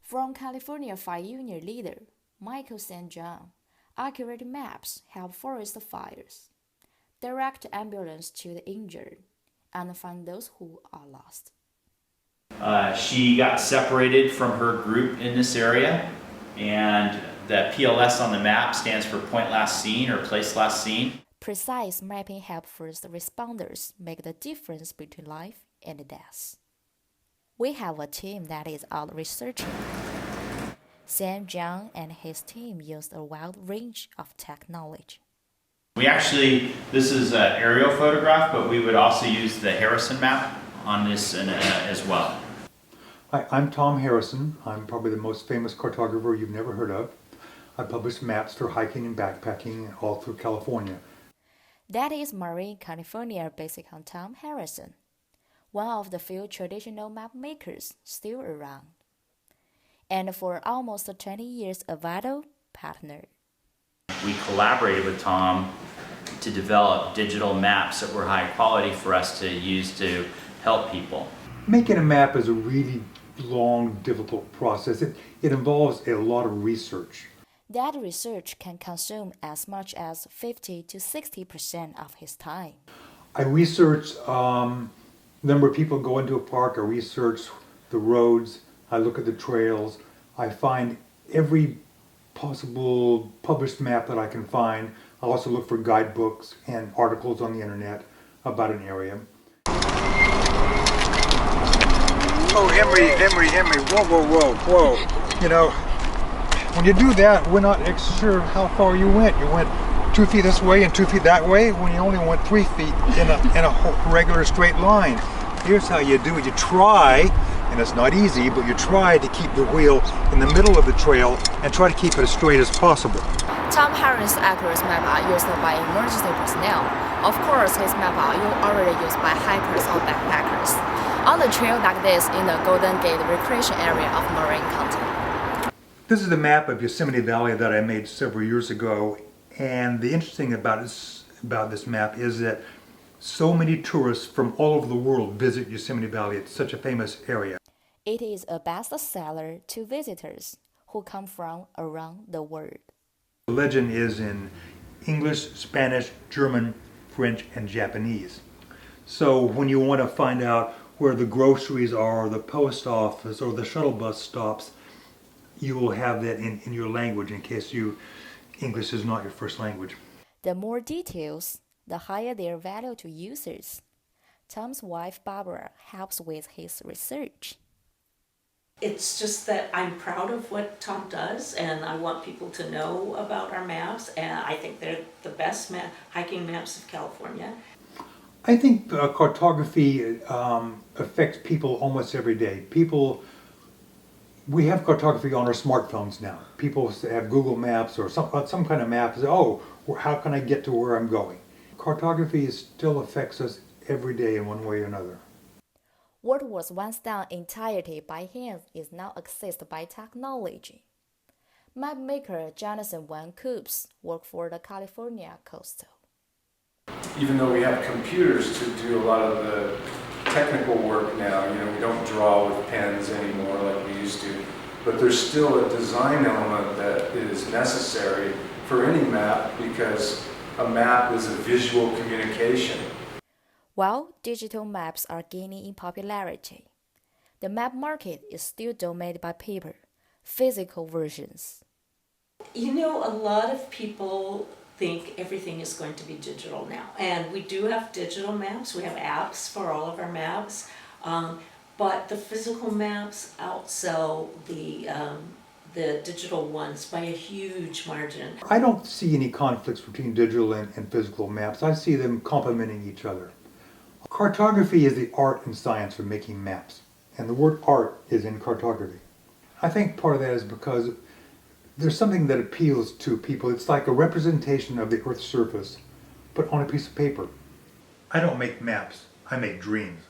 From California Fire Union leader Michael St. John, accurate maps help forest fires, direct ambulance to the injured, and find those who are lost. She got separated from her group in this area, and the PLS on the map stands for Point Last Seen or Place Last Seen. Precise mapping helps first responders make the difference between life and death. We have a team that is out researching. Sam John and his team used a wide range of technology. This is an aerial photograph, but we would also use the Harrison map on this as well. Hi, I'm Tom Harrison. I'm probably the most famous cartographer you've never heard of. I publish maps for hiking and backpacking all through California. That is Marin, California, based on Tom Harrison, one of the few traditional map makers still around, and for almost 20 years a vital partner. We collaborated with Tom to develop digital maps that were high quality for us to use to help people. Making a map is a really long, difficult process. It involves a lot of research. That research can consume as much as 50 to 60% of his time. I research number of people go into a park. I research the roads. I look at the trails. I find every possible published map that I can find. I also look for guidebooks and articles on the internet about an area. Oh, Emery, whoa. You know, when you do that, we're not sure how far you went. You went 2 feet this way and 2 feet that way when you only went 3 feet in a regular straight line. Here's how you do it. You try, and it's not easy, but you try to keep the wheel in the middle of the trail and try to keep it as straight as possible. Tom Harrison's accurate maps are used by emergency personnel. Of course, his maps are already used by hikers or backpackers on the trail like this in the Golden Gate recreation area of Marin County. This is the map of Yosemite Valley that I made several years ago, and the interesting about this map is that so many tourists from all over the world visit Yosemite Valley. It's such a famous area. It is a bestseller to visitors who come from around the world. The legend is in English, Spanish, German, French, and Japanese. So when you want to find out where the groceries are, or the post office, or the shuttle bus stops, you will have that in your language in case English is not your first language. The more details, the higher their value to users. Tom's wife Barbara helps with his research. It's just that I'm proud of what Tom does, and I want people to know about our maps, and I think they're the best hiking maps of California. I think cartography affects people almost every day. We have cartography on our smartphones now. People have Google Maps or some kind of map. Say, oh, how can I get to where I'm going? Cartography still affects us every day in one way or another. What was once done entirely by hand is now accessed by technology. Mapmaker Jonathan Van Coops worked for the California Coastal. Even though we have computers to do a lot of the technical work now, we don't draw with pens anymore like we used to, but there's still a design element that is necessary for any map because a map is a visual communication. While digital maps are gaining in popularity, the map market is still dominated by paper, physical versions. A lot of people think everything is going to be digital now, and we do have digital maps. We have apps for all of our maps, but the physical maps outsell the digital ones by a huge margin. I don't see any conflicts between digital and physical maps. I see them complementing each other. Cartography is the art and science of making maps, and the word art is in cartography. I think part of that is because there's something that appeals to people. It's like a representation of the Earth's surface, but on a piece of paper. I don't make maps, I make dreams.